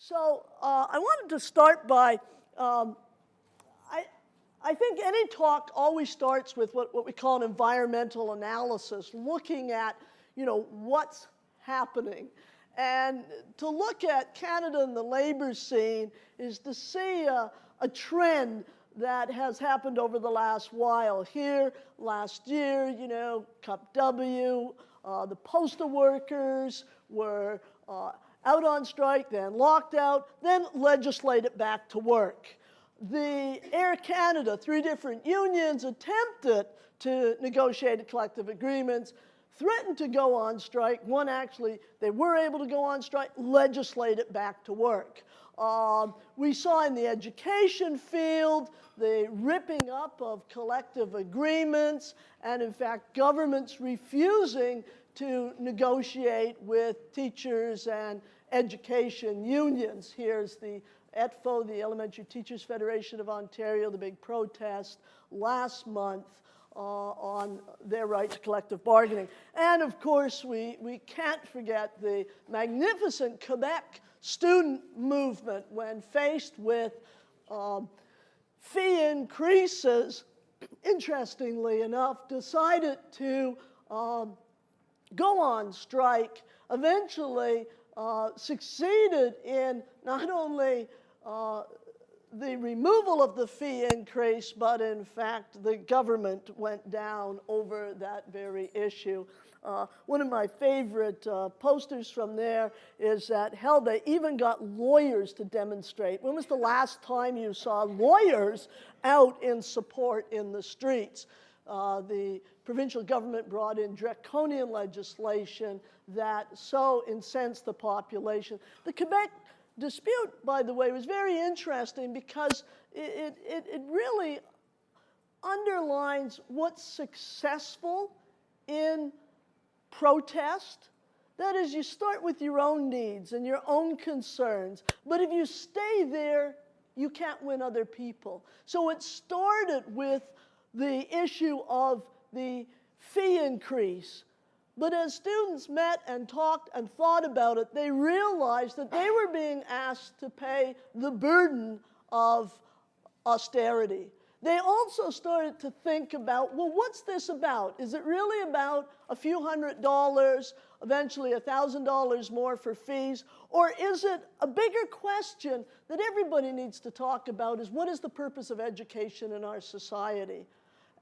So I wanted to start by, I think any talk always starts with what we call an environmental analysis, looking at, what's happening. And to look at Canada and the labor scene is to see a trend that has happened over the last while. Here, last year, Cup W, the postal workers were out on strike, then locked out, then legislated back to work. The Air Canada, 3 different unions attempted to negotiate collective agreements, threatened to go on strike. One actually, they were able to go on strike, legislated back to work. We saw in the education field the ripping up of collective agreements, and in fact, governments refusing to negotiate with teachers and education unions. Here's the ETFO, the Elementary Teachers Federation of Ontario, the big protest last month on their right to collective bargaining. And of course, we can't forget the magnificent Quebec student movement when faced with fee increases, interestingly enough, decided to go on strike, eventually succeeded in not only the removal of the fee increase, but in fact the government went down over that very issue. One of my favorite posters from there is that, hell, they even got lawyers to demonstrate. When was the last time you saw lawyers out in support in the streets? The provincial government brought in draconian legislation that so incensed the population. The Quebec Dispute, by the way, was very interesting because it really underlines what's successful in protest. That is, you start with your own needs and your own concerns, but if you stay there, you can't win other people. So it started with the issue of the fee increase. But as students met and talked and thought about it, they realized that they were being asked to pay the burden of austerity. They also started to think about, well, what's this about? Is it really about a few $100, eventually $1,000 more for fees? Or is it a bigger question that everybody needs to talk about, is what is the purpose of education in our society?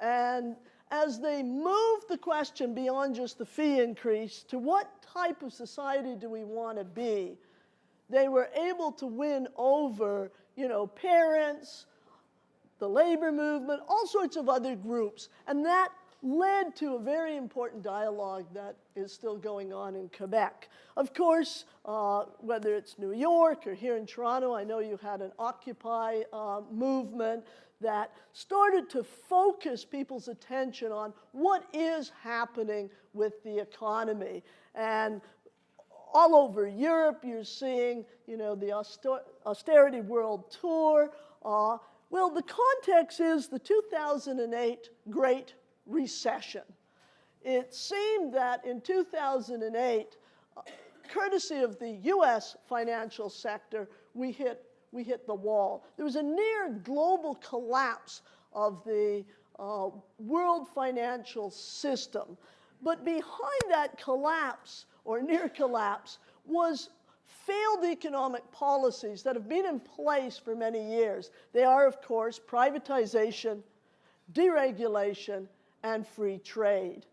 And as they moved the question beyond just the fee increase to what type of society do we want to be, they were able to win over, parents, the labor movement, all sorts of other groups. And that led to a very important dialogue that is still going on in Quebec. Of course, whether it's New York or here in Toronto, I know you had an Occupy movement that started to focus people's attention on what is happening with the economy. And all over Europe, you're seeing, the Austerity World Tour. Well, the context is the 2008 Great Recession. It seemed that in 2008, courtesy of the US financial sector, we hit the wall. There was a near global collapse of the world financial system. But behind that collapse, or near collapse, was failed economic policies that have been in place for many years. They are, of course, privatization, deregulation, and free trade.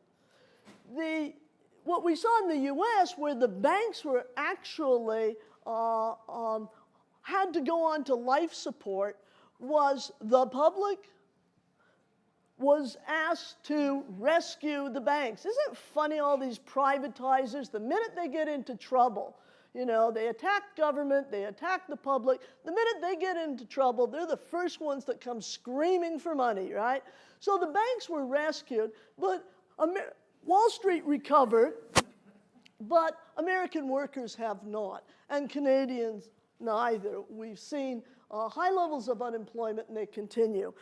What we saw in the US, where the banks were actually had to go on to life support, was the public was asked to rescue the banks. Isn't it funny, all these privatizers, the minute they get into trouble, they attack government, they attack the public. The minute they get into trouble, they're the first ones that come screaming for money, right? So the banks were rescued, but Wall Street recovered, but American workers have not, and Canadians neither. We've seen high levels of unemployment, and they continue.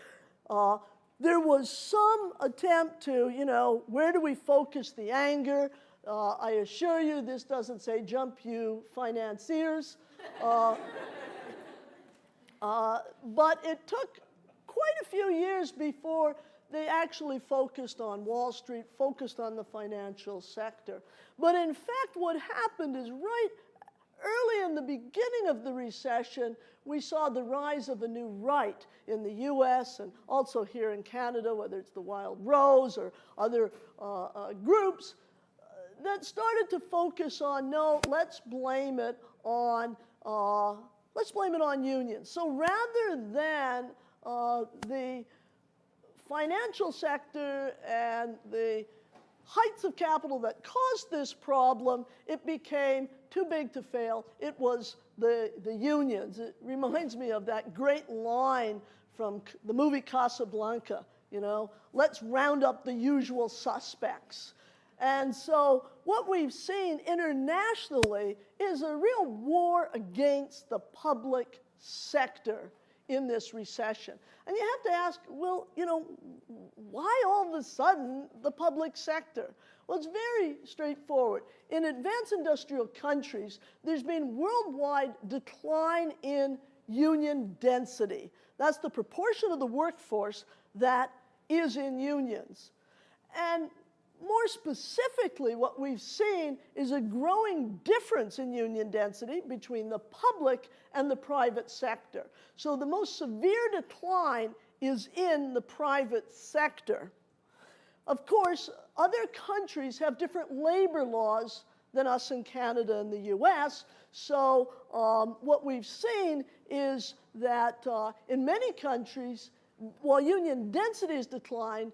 There was some attempt to, where do we focus the anger? I assure you this doesn't say jump you financiers. But it took quite a few years before they actually focused on Wall Street, focused on the financial sector. But in fact, what happened is right early in the beginning of the recession, we saw the rise of a new right in the US and also here in Canada, whether it's the Wild Rose or other groups that started to focus on, no, let's blame it on unions. So rather than the financial sector and the heights of capital that caused this problem, it became too big to fail. It was the unions. It reminds me of that great line from the movie Casablanca, you know, let's round up the usual suspects. And so what we've seen internationally is a real war against the public sector in this recession. And you have to ask, well, you know, why all of a sudden the public sector? Well, it's very straightforward. In advanced industrial countries, there's been worldwide decline in union density. That's the proportion of the workforce that is in unions. And more specifically, what we've seen is a growing difference in union density between the public and the private sector. So the most severe decline is in the private sector. Of course, other countries have different labor laws than us in Canada and the US. So what we've seen is that in many countries, while union density has declined,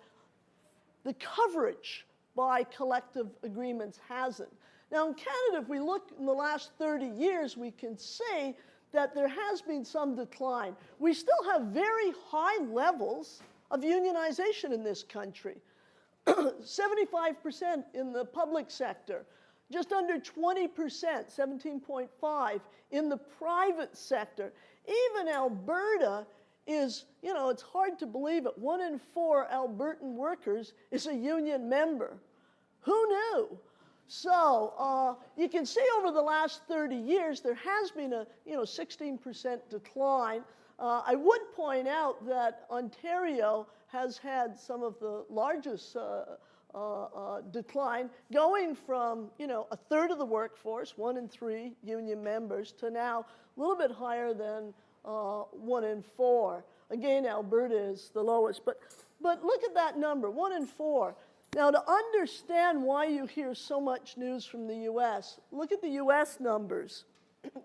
the coverage by collective agreements hasn't. Now in Canada, if we look in the last 30 years, we can see that there has been some decline. We still have very high levels of unionization in this country. 75% in the public sector, just under 20%, 17.5% in the private sector. Even Alberta is, you know, it's hard to believe it, 1 in 4 Albertan workers is a union member. Who knew? So you can see over the last 30 years, there has been a 16% decline. I would point out that Ontario has had some of the largest decline, going from a third of the workforce, 1 in 3 union members, to now a little bit higher than 1 in 4. Again, Alberta is the lowest, but look at that number, 1 in 4. Now, to understand why you hear so much news from the U.S., look at the U.S. numbers.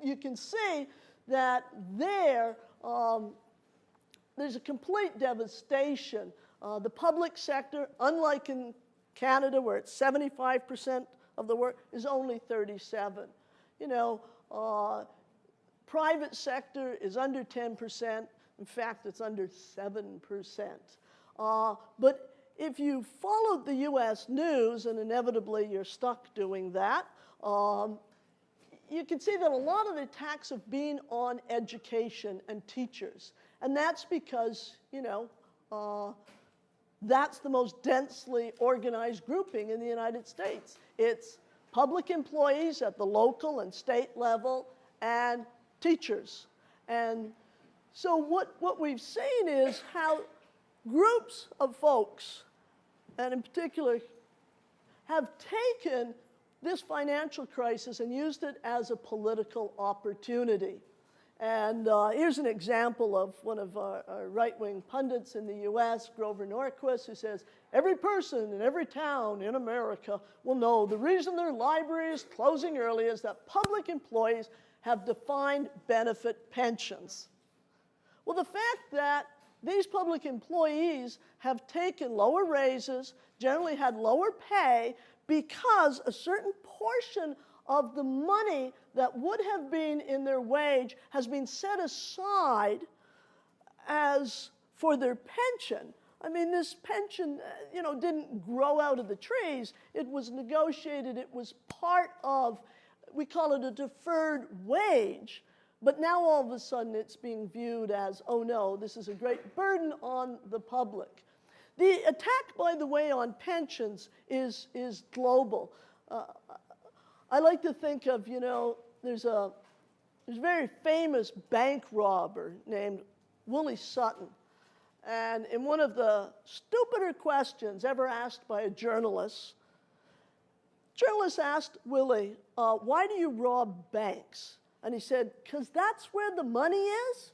You can see that there's a complete devastation. The public sector, unlike in Canada, where it's 75% of the work, is only 37%. Private sector is under 10%. In fact, it's under 7%. But if you followed the U.S. news, and inevitably you're stuck doing that, you can see that a lot of the attacks have been on education and teachers. And that's because, that's the most densely organized grouping in the United States. It's public employees at the local and state level and teachers. And so what we've seen is how groups of folks, and in particular, have taken this financial crisis and used it as a political opportunity. And here's an example of one of our right-wing pundits in the US, Grover Norquist, who says, every person in every town in America will know the reason their library is closing early is that public employees have defined benefit pensions. Well, the fact that these public employees have taken lower raises, generally had lower pay, because a certain portion of the money that would have been in their wage has been set aside as for their pension. I mean, this pension, didn't grow out of the trees. It was negotiated. It was part of, we call it a deferred wage. But now all of a sudden it's being viewed as, oh no, this is a great burden on the public. The attack, by the way, on pensions is global. I like to think of, there's a there's a very famous bank robber named Willie Sutton. And in one of the stupider questions ever asked by a journalist asked Willie, why do you rob banks? And he said, because that's where the money is.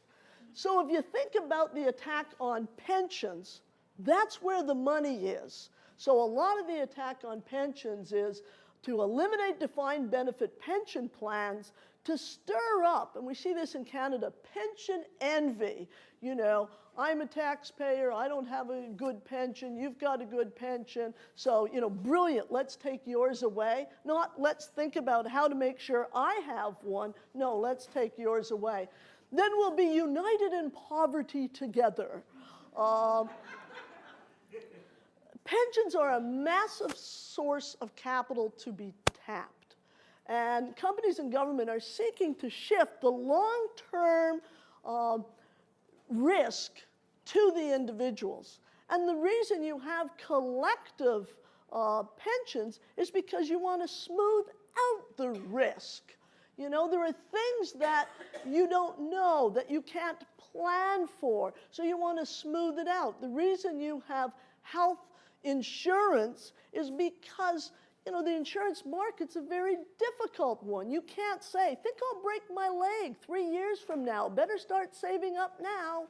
So if you think about the attack on pensions, that's where the money is. So a lot of the attack on pensions is to eliminate defined benefit pension plans to stir up, and we see this in Canada, pension envy. You know, I'm a taxpayer, I don't have a good pension, you've got a good pension, so, you know, brilliant, let's take yours away. Not let's think about how to make sure I have one. No, let's take yours away. Then we'll be united in poverty together. Pensions are a massive source of capital to be tapped. And companies and government are seeking to shift the long-term risk to the individuals. And the reason you have collective pensions is because you want to smooth out the risk. You know, there are things that you don't know, that you can't plan for, so you want to smooth it out. The reason you have health insurance is because, you know, the insurance market's a very difficult one. You can't say, think I'll break my leg 3 years from now, better start saving up now.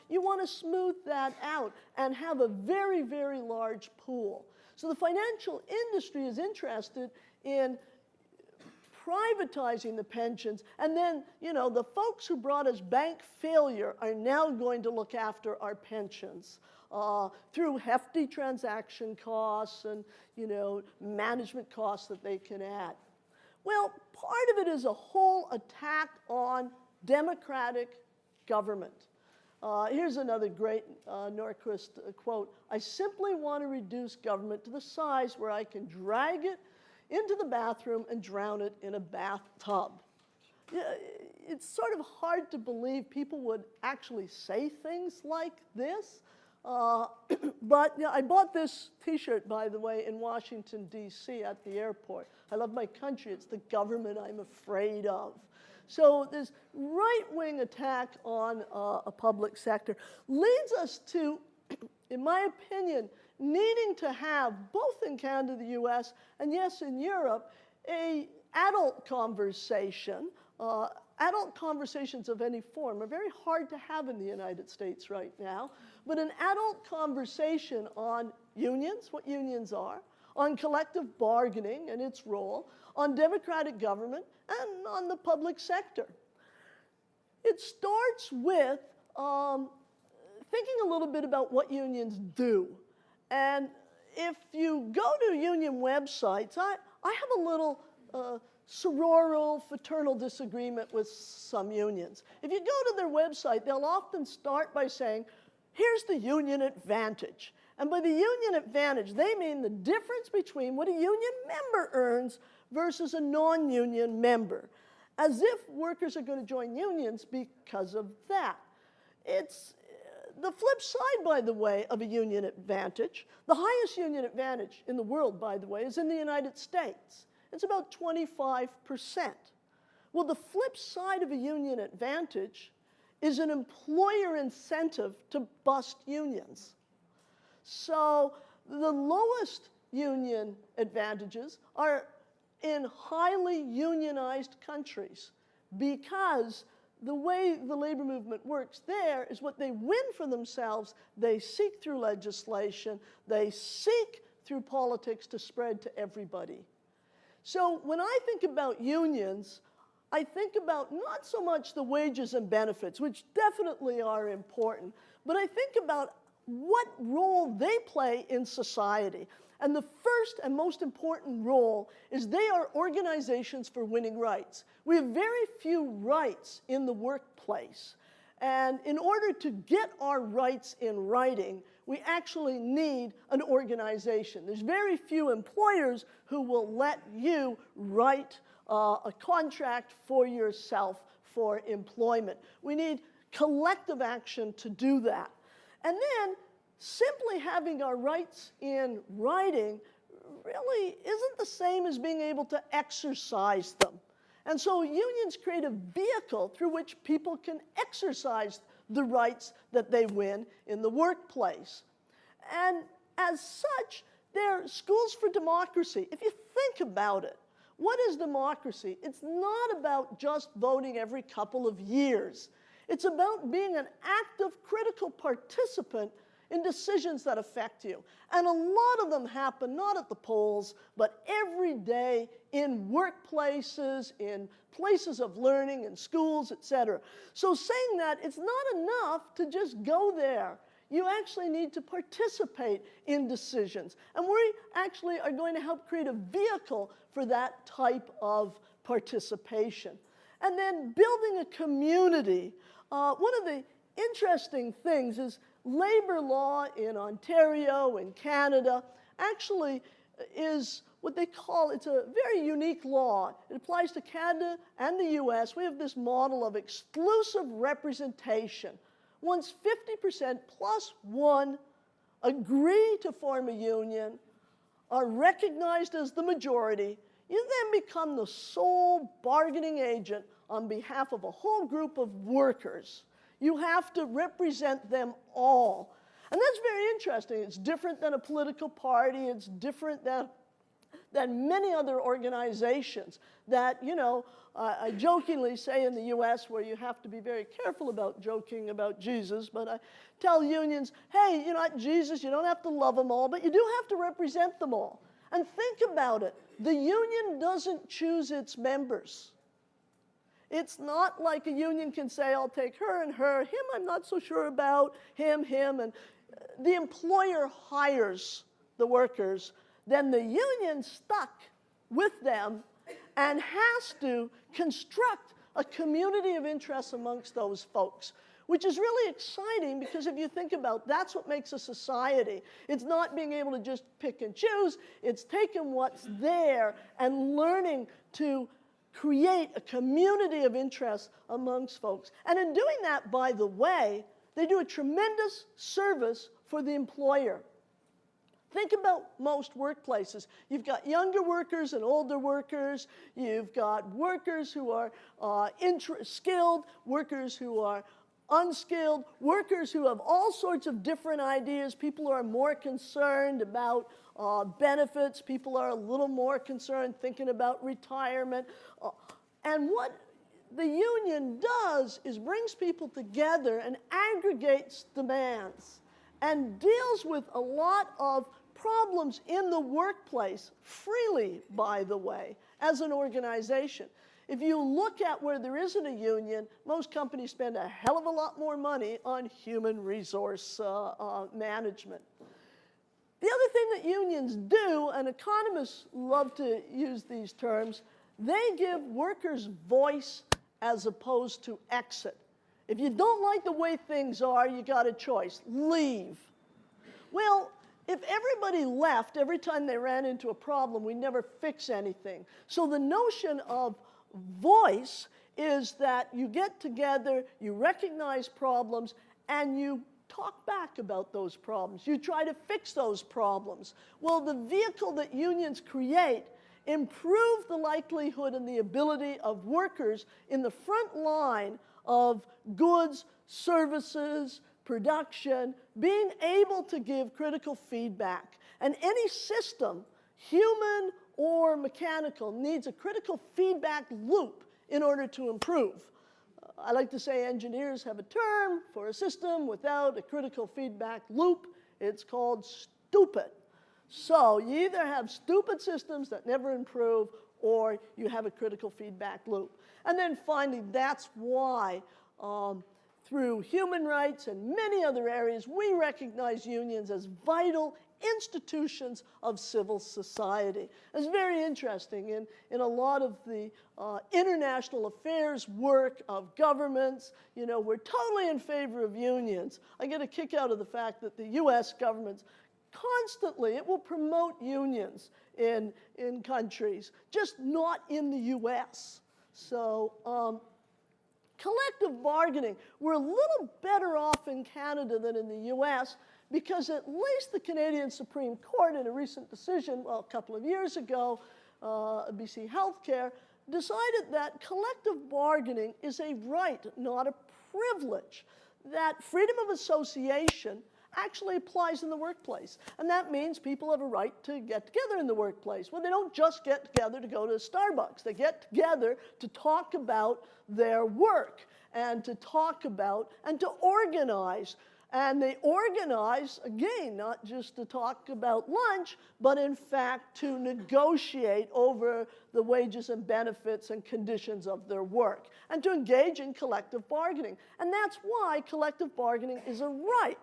You want to smooth that out and have a very, very large pool. So the financial industry is interested in privatizing the pensions, and then, you know, the folks who brought us bank failure are now going to look after our pensions through hefty transaction costs and, you know, management costs that they can add. Well, part of it is a whole attack on democratic government. Here's another great Norquist quote. I simply want to reduce government to the size where I can drag it into the bathroom and drown it in a bathtub. Yeah, it's sort of hard to believe people would actually say things like this. But you know, I bought this t-shirt, by the way, in Washington, D.C. at the airport. I love my country. It's the government I'm afraid of. So this right-wing attack on a public sector leads us to, in my opinion, needing to have, both in Canada, the US, and yes, in Europe, an adult conversation. Adult conversations of any form are very hard to have in the United States right now, but an adult conversation on unions, what unions are, on collective bargaining and its role, on democratic government, and on the public sector. It starts with thinking a little bit about what unions do. And if you go to union websites, I have a little sororal, fraternal disagreement with some unions. If you go to their website, they'll often start by saying, here's the union advantage. And by the union advantage, they mean the difference between what a union member earns versus a non-union member, as if workers are going to join unions because of that. It's the flip side, by the way, of a union advantage. The highest union advantage in the world, by the way, is in the United States. It's about 25%. Well, the flip side of a union advantage is an employer incentive to bust unions. So the lowest union advantages are in highly unionized countries, because the way the labor movement works there is what they win for themselves, they seek through legislation, they seek through politics to spread to everybody. So when I think about unions, I think about not so much the wages and benefits, which definitely are important, but I think about what role they play in society. And the first and most important role is they are organizations for winning rights. We have very few rights in the workplace. And in order to get our rights in writing, we actually need an organization. There's very few employers who will let you write a contract for yourself for employment. We need collective action to do that. And then simply having our rights in writing really isn't the same as being able to exercise them. And so unions create a vehicle through which people can exercise the rights that they win in the workplace. And as such, they're schools for democracy. If you think about it, what is democracy? It's not about just voting every couple of years. It's about being an active, critical participant in decisions that affect you. And a lot of them happen not at the polls, but every day in workplaces, in places of learning, in schools, etc. So saying that, it's not enough to just go there. You actually need to participate in decisions. And we actually are going to help create a vehicle for that type of participation. And then building a community. One of the interesting things is labor law in Ontario, in Canada, actually is what they call, it's a very unique law. It applies to Canada and the US. We have this model of exclusive representation. Once 50% plus one agree to form a union, are recognized as the majority, you then become the sole bargaining agent on behalf of a whole group of workers. You have to represent them all. And that's very interesting. It's different than a political party. It's different than many other organizations that, you know, I jokingly say in the US, where you have to be very careful about joking about Jesus, but I tell unions, hey, you're not Jesus, you don't have to love them all, but you do have to represent them all. And think about it. The union doesn't choose its members. It's not like a union can say, I'll take her and her, him I'm not so sure about, him, and the employer hires the workers, then the union's stuck with them and has to construct a community of interest amongst those folks, which is really exciting because if you think about that's what makes a society. It's not being able to just pick and choose, it's taking what's there and learning to create a community of interest amongst folks. And in doing that, by the way, they do a tremendous service for the employer. Think about most workplaces. You've got younger workers and older workers. You've got workers who are skilled, workers who are unskilled, workers who have all sorts of different ideas. People are more concerned about benefits. People are a little more concerned thinking about retirement. And what the union does is brings people together and aggregates demands and deals with a lot of problems in the workplace freely, by the way, as an organization. If you look at where there isn't a union, most companies spend a hell of a lot more money on human resource management. The other thing that unions do, and economists love to use these terms, they give workers voice as opposed to exit. If you don't like the way things are, you got a choice. Leave. Well, if everybody left every time they ran into a problem, we never fix anything. So the notion of voice is that you get together, you recognize problems, and you talk back about those problems. You try to fix those problems. Well, the vehicle that unions create improve the likelihood and the ability of workers in the front line of goods, services, production, being able to give critical feedback. And any system, human or mechanical, needs a critical feedback loop in order to improve. I like to say engineers have a term for a system without a critical feedback loop. It's called stupid. So you either have stupid systems that never improve, or you have a critical feedback loop. And then finally, that's why through human rights and many other areas, we recognize unions as vital institutions of civil society. It's very interesting. In a lot of the international affairs work of governments, you know, we're totally in favor of unions. I get a kick out of the fact that the US government's constantly, it will promote unions in countries, just not in the US. So collective bargaining, we're a little better off in Canada than in the US because at least the Canadian Supreme Court in a recent decision, well, a couple of years ago, BC Healthcare, decided that collective bargaining is a right, not a privilege, that freedom of association actually applies in the workplace. And that means people have a right to get together in the workplace. Well, they don't just get together to go to Starbucks. They get together to talk about their work and to talk about and to organize. And they organize, again, not just to talk about lunch, but in fact to negotiate over the wages and benefits and conditions of their work, and to engage in collective bargaining. And that's why collective bargaining is a right.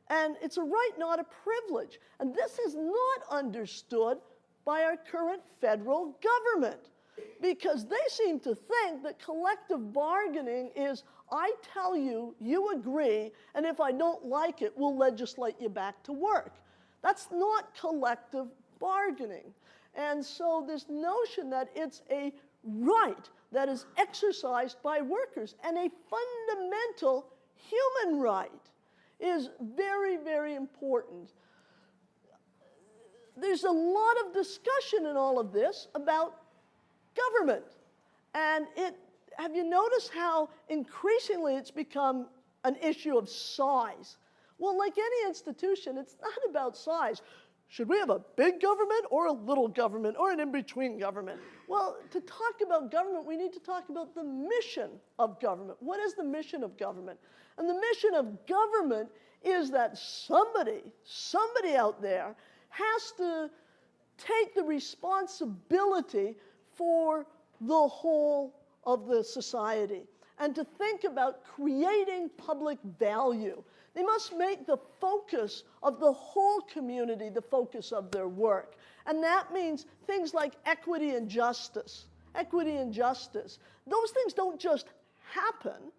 And it's a right, not a privilege. And this is not understood by our current federal government, because they seem to think that collective bargaining is, I tell you, you agree, and if I don't like it, we'll legislate you back to work. That's not collective bargaining. And so this notion that it's a right that is exercised by workers and a fundamental human right is very, very important. There's a lot of discussion in all of this about government. And have you noticed how increasingly it's become an issue of size? Well, like any institution, it's not about size. Should we have a big government or a little government or an in-between government? Well, to talk about government, we need to talk about the mission of government. What is the mission of government? And the mission of government is that somebody out there has to take the responsibility for the whole of the society and to think about creating public value. They must make the focus of the whole community the focus of their work. And that means things like equity and justice. Equity and justice. Those things don't just happen.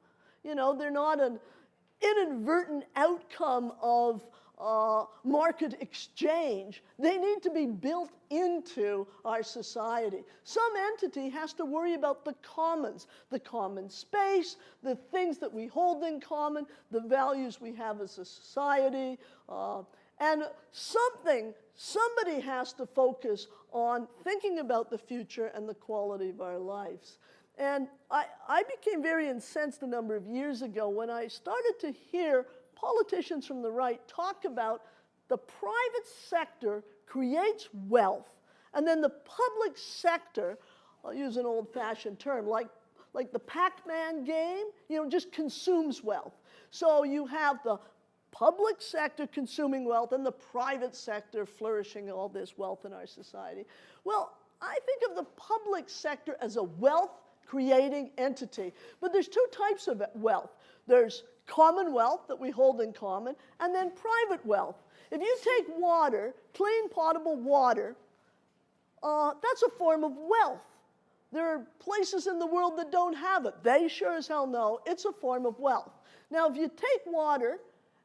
You know, they're not an inadvertent outcome of market exchange. They need to be built into our society. Some entity has to worry about the commons, the common space, the things that we hold in common, the values we have as a society, and somebody has to focus on thinking about the future and the quality of our lives. And I became very incensed a number of years ago when I started to hear politicians from the right talk about the private sector creates wealth, and then the public sector, I'll use an old-fashioned term, like the Pac-Man game, just consumes wealth. So you have the public sector consuming wealth and the private sector flourishing all this wealth in our society. Well, I think of the public sector as a wealth-creating entity, but there's two types of wealth. There's common wealth that we hold in common, and then private wealth. If you take water, clean potable water, that's a form of wealth. There are places in the world that don't have it. They sure as hell know it's a form of wealth. Now, if you take water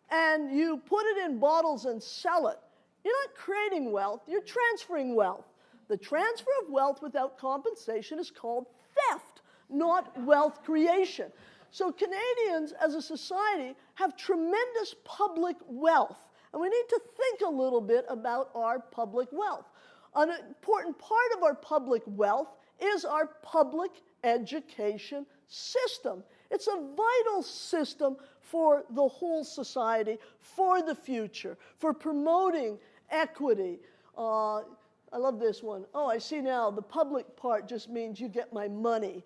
and you put it in bottles and sell it, you're not creating wealth, you're transferring wealth. The transfer of wealth without compensation is called theft, not wealth creation. So Canadians, as a society, have tremendous public wealth. And we need to think a little bit about our public wealth. An important part of our public wealth is our public education system. It's a vital system for the whole society, for the future, for promoting equity. I love this one. Oh, I see now, the public part just means you get my money.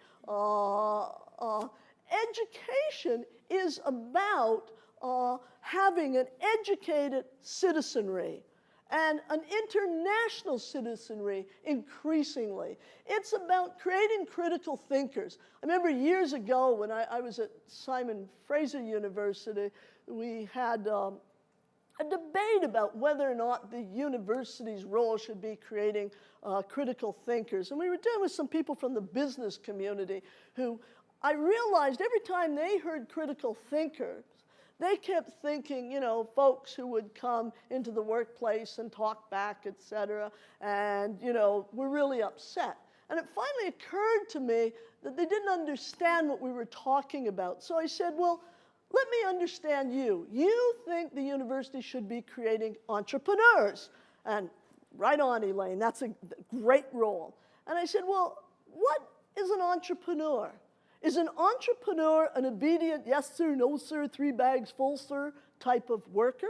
Education is about having an educated citizenry and an international citizenry increasingly. It's about creating critical thinkers. I remember years ago when I was at Simon Fraser University, we had a debate about whether or not the university's role should be creating critical thinkers. And we were dealing with some people from the business community who I realized every time they heard critical thinkers, they kept thinking, folks who would come into the workplace and talk back, et cetera, and, were really upset. And it finally occurred to me that they didn't understand what we were talking about. So I said, well, let me understand you. You think the university should be creating entrepreneurs. And right on, Elaine, that's a great role. And I said, well, what is an entrepreneur? Is an entrepreneur an obedient, yes sir, no sir, 3 bags full sir type of worker?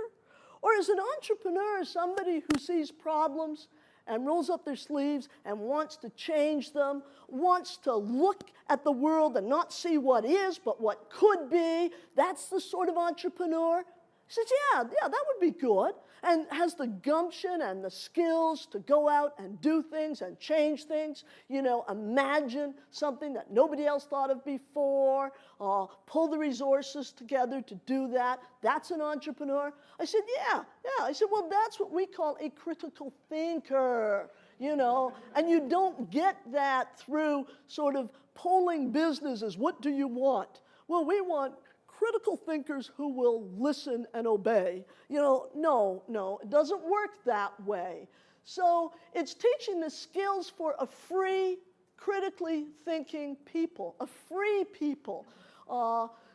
Or is an entrepreneur somebody who sees problems and rolls up their sleeves and wants to change them, wants to look at the world and not see what is, but what could be? That's the sort of entrepreneur. He says, yeah, that would be good. And has the gumption and the skills to go out and do things and change things, imagine something that nobody else thought of before, pull the resources together to do that. That's an entrepreneur. I said, yeah. I said, well, that's what we call a critical thinker, and you don't get that through sort of polling businesses. What do you want? Well, we want critical thinkers who will listen and obey. No, it doesn't work that way. So it's teaching the skills for a free, critically thinking people, a free people.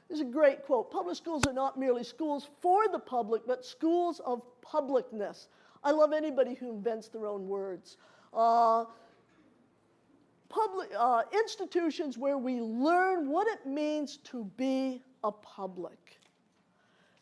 This is a great quote. Public schools are not merely schools for the public, but schools of publicness. I love anybody who invents their own words. Institutions where we learn what it means to be a public.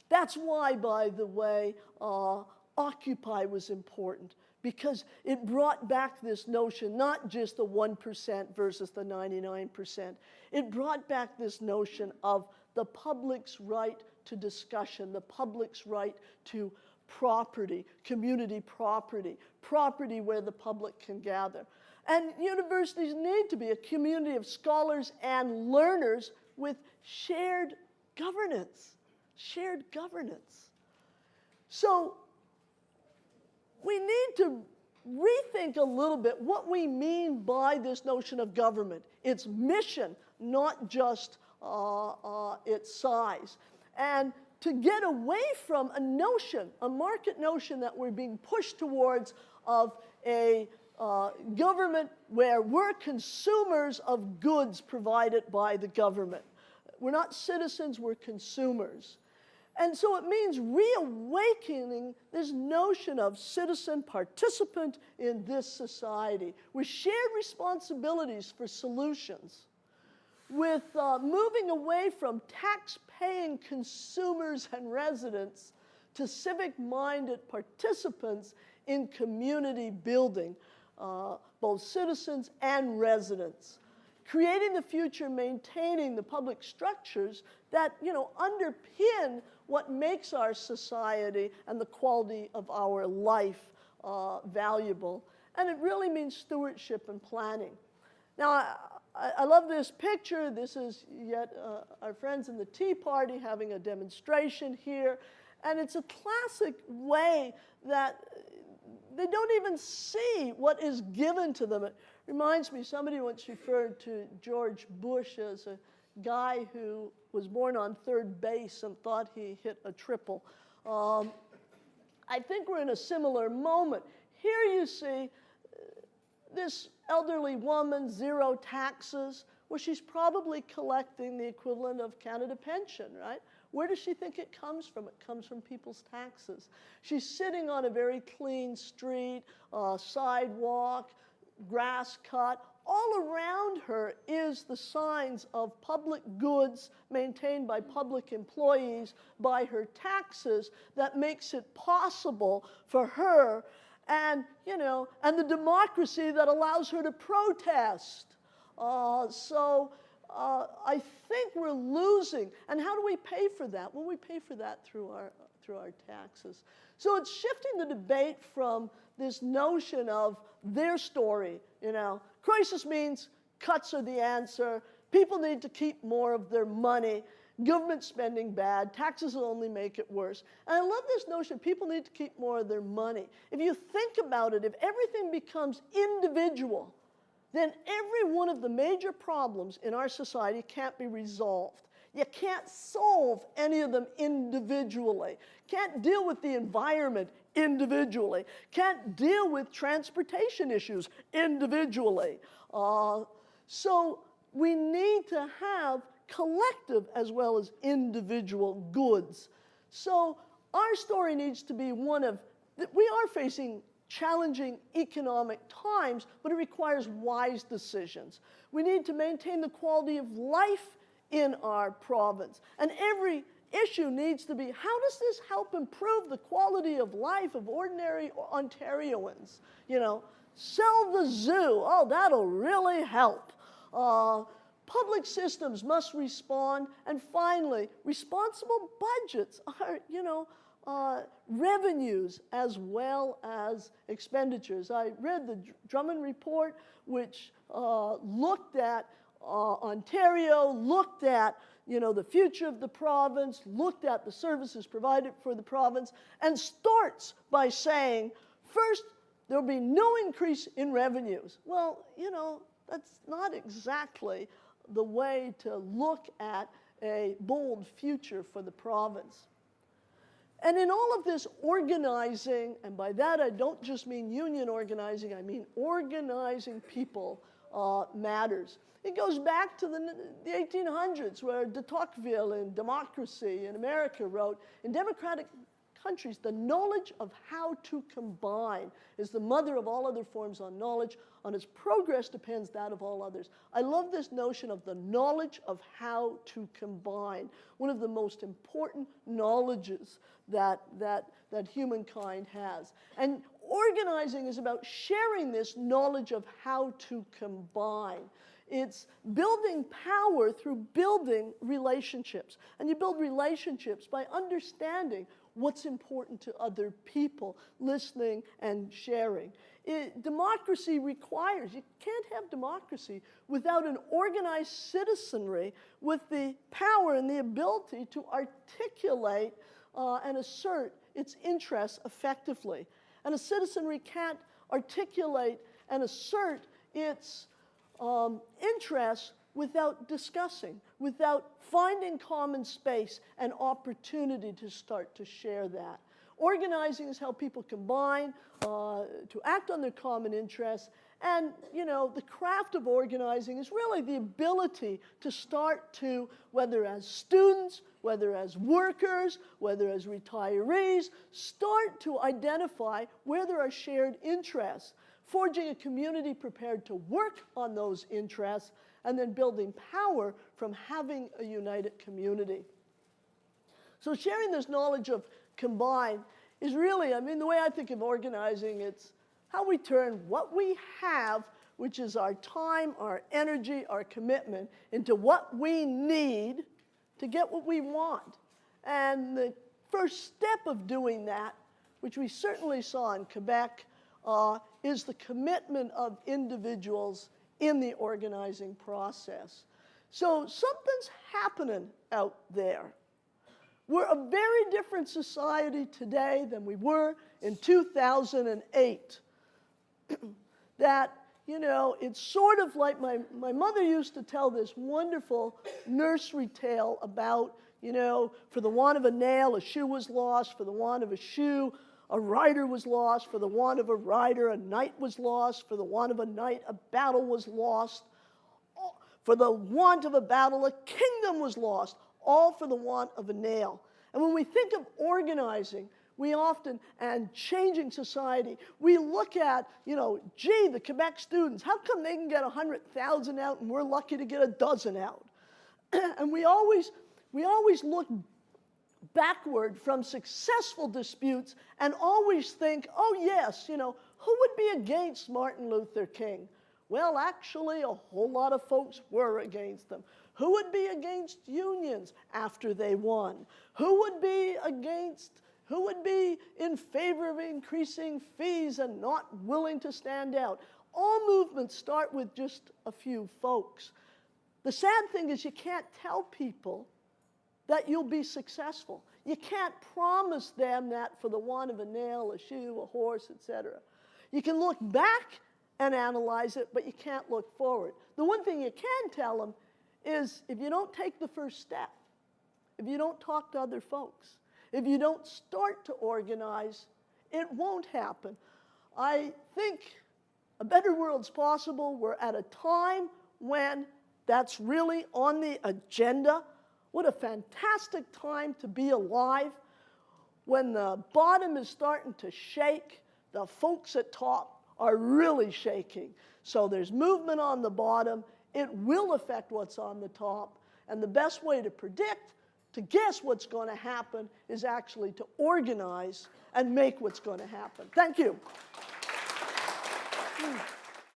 That's why, by the way, Occupy was important, because it brought back this notion, not just the 1% versus the 99%. It brought back this notion of the public's right to discussion, the public's right to property, community property, property where the public can gather. And universities need to be a community of scholars and learners with shared governance. So we need to rethink a little bit what we mean by this notion of government, its mission, not just its size. And to get away from a notion, a market notion that we're being pushed towards of a government where we're consumers of goods provided by the government. We're not citizens, we're consumers. And so it means reawakening this notion of citizen participant in this society with shared responsibilities for solutions, with moving away from tax-paying consumers and residents to civic-minded participants in community building, both citizens and residents. Creating the future, maintaining the public structures that, underpin what makes our society and the quality of our life valuable. And it really means stewardship and planning. Now, I love this picture. This is yet our friends in the Tea Party having a demonstration here. And it's a classic way that they don't even see what is given to them. It reminds me, somebody once referred to George Bush as a guy who was born on third base and thought he hit a triple. I think we're in a similar moment. Here you see this elderly woman, 0 taxes. Well, she's probably collecting the equivalent of Canada pension, right? Where does she think it comes from? It comes from people's taxes. She's sitting on a very clean street, sidewalk, grass cut. All around her is the signs of public goods maintained by public employees by her taxes that makes it possible for her and the democracy that allows her to protest. I think we're losing. And how do we pay for that? Well, we pay for that through our taxes. So it's shifting the debate from this notion of their story, Crisis means cuts are the answer. People need to keep more of their money. Government spending bad. Taxes will only make it worse. And I love this notion, people need to keep more of their money. If you think about it, if everything becomes individual, then every one of the major problems in our society can't be resolved. You can't solve any of them individually. Can't deal with the environment individually. Can't deal with transportation issues individually. So we need to have collective as well as individual goods. So our story needs to be one of, we are facing challenging economic times, but it requires wise decisions. We need to maintain the quality of life in our province. And every issue needs to be, how does this help improve the quality of life of ordinary Ontarians? You know, sell the zoo. Oh, that'll really help. Public systems must respond. And finally, responsible budgets are, you know, revenues as well as expenditures. I read the Drummond report, which looked at Ontario, looked at, you know, the future of the province, looked at the services provided for the province, and starts by saying, first, there'll be no increase in revenues. Well, you know, that's not exactly the way to look at a bold future for the province. And in all of this organizing, and by that I don't just mean union organizing, I mean organizing people matters. It goes back to the 1800s, where de Tocqueville in Democracy in America wrote, in democratic countries, the knowledge of how to combine is the mother of all other forms on knowledge. On its progress depends that of all others. I love this notion of the knowledge of how to combine, one of the most important knowledges that humankind has. And organizing is about sharing this knowledge of how to combine. It's building power through building relationships. And you build relationships by understanding what's important to other people, listening and sharing. Democracy requires, you can't have democracy without an organized citizenry with the power and the ability to articulate and assert its interests effectively. And a citizenry can't articulate and assert its interests without discussing, without finding common space and opportunity to start to share that. Organizing is how people combine to act on their common interests. And, you know, the craft of organizing is really the ability to start to, whether as students, whether as workers, whether as retirees, start to identify where there are shared interests, forging a community prepared to work on those interests, and then building power from having a united community. So sharing this knowledge of combine is really, I mean, the way I think of organizing, it's how we turn what we have, which is our time, our energy, our commitment, into what we need to get what we want. And the first step of doing that, which we certainly saw in Quebec, is the commitment of individuals in the organizing process. So something's happening out there. We're a very different society today than we were in 2008. That, you know, it's sort of like my mother used to tell this wonderful nursery tale about, you know, for the want of a nail, a shoe was lost. For the want of a shoe, a rider was lost. For the want of a rider, a knight was lost. For the want of a knight, a battle was lost. For the want of a battle, a kingdom was lost. All for the want of a nail. And when we think of organizing, we often, and changing society, we look at, you know, gee, the Quebec students, how come they can get 100,000 out and we're lucky to get a dozen out? And we always look backward from successful disputes and always think, oh yes, you know, who would be against Martin Luther King? Well, actually, a whole lot of folks were against them. Who would be against unions after they won? Who would be in favor of increasing fees and not willing to stand out? All movements start with just a few folks. The sad thing is you can't tell people that you'll be successful. You can't promise them that for the want of a nail, a shoe, a horse, etc. You can look back and analyze it, but you can't look forward. The one thing you can tell them is if you don't take the first step, if you don't talk to other folks, if you don't start to organize, it won't happen. I think a better world's possible. We're at a time when that's really on the agenda. What a fantastic time to be alive, when the bottom is starting to shake, the folks at top are really shaking. So there's movement on the bottom. It will affect what's on the top. And the best way to predict, to guess what's going to happen, is actually to organize and make what's going to happen. Thank you.